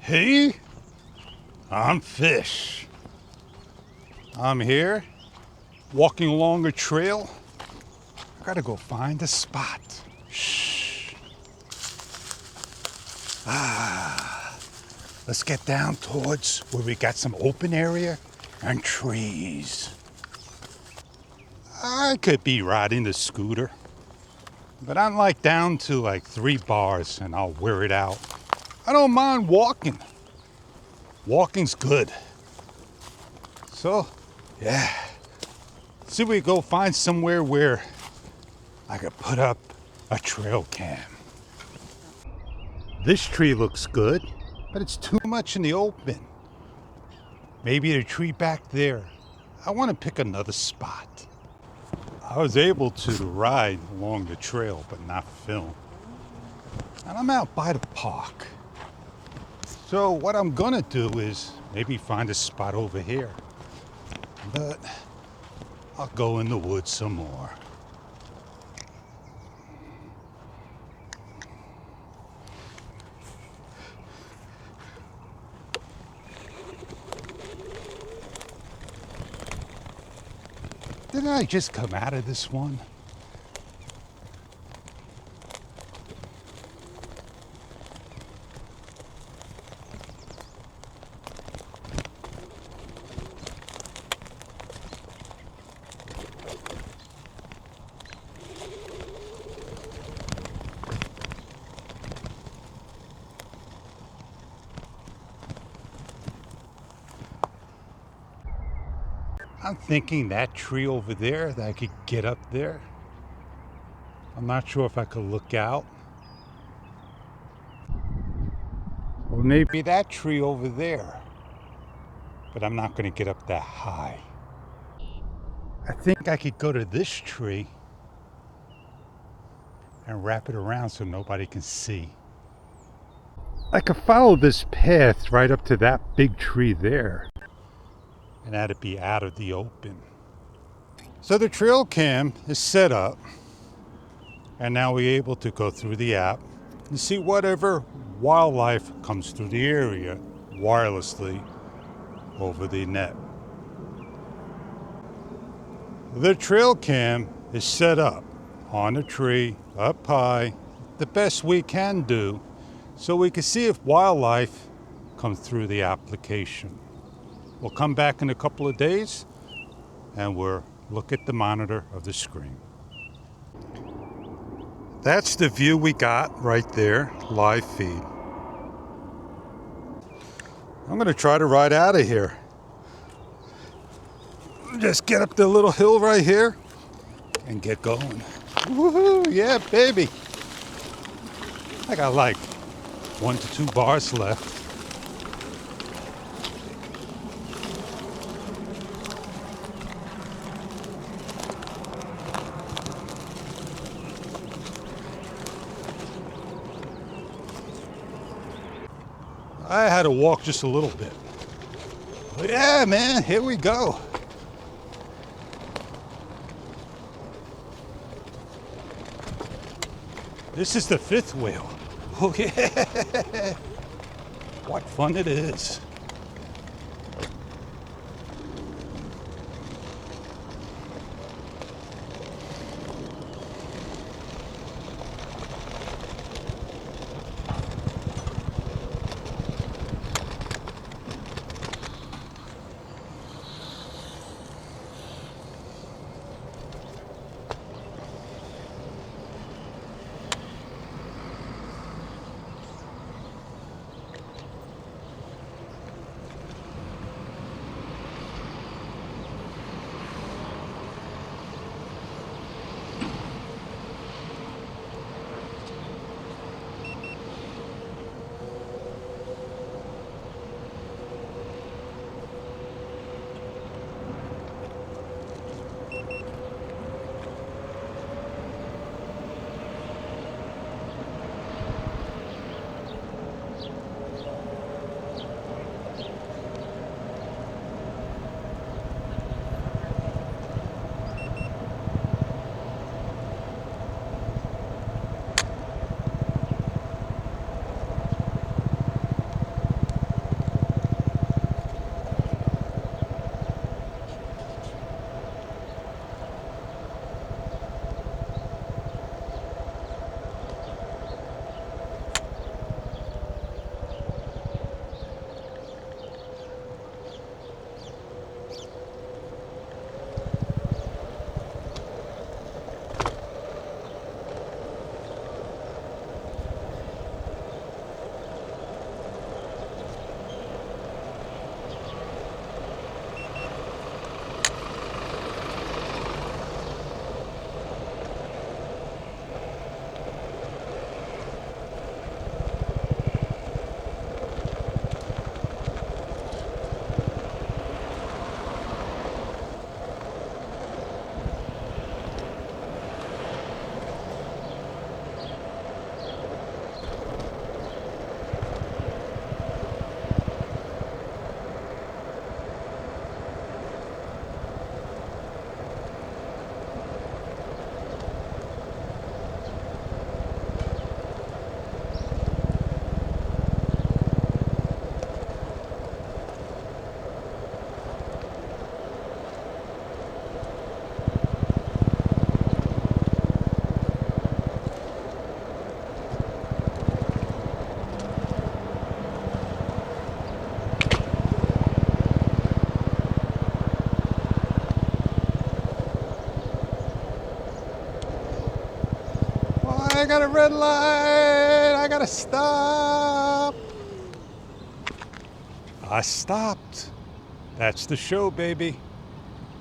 Hey, I'm Fish. I'm here, walking along a trail. I gotta go find a spot. Shh. Let's get down towards where we got some open area and trees. I could be riding the scooter, but I'm like down to like 3 bars and I'll wear it out. I don't mind walking. Walking's good. So, yeah. See if we go find somewhere where I could put up a trail cam. This tree looks good, but it's too much in the open. Maybe a tree back there. I want to pick another spot. I was able to ride along the trail, but not film. And I'm out by the park. So what I'm gonna do is maybe find a spot over here. But I'll go in the woods some more. Didn't I just come out of this one? I'm thinking that tree over there, that I could get up there. I'm not sure if I could look out. Or maybe that tree over there. But I'm not going to get up that high. I think I could go to this tree and wrap it around so nobody can see. I could follow this path right up to that big tree there. And that'd be out of the open. So the trail cam is set up, and now we're able to go through the app and see whatever wildlife comes through the area wirelessly over the net. The trail cam is set up on a tree up high, the best we can do, so we can see if wildlife comes through the application. We'll come back in a couple of days and we'll look at the monitor of the screen. That's the view we got right there, live feed. I'm gonna try to ride out of here. Just get up the little hill right here and get going. Woohoo, yeah, baby. I got like 1 to 2 bars left. I had to walk just a little bit. But yeah, man, here we go. This is the 5th wheel. Oh yeah. What fun it is. I got a red light. I gotta stop. I stopped. That's the show, baby.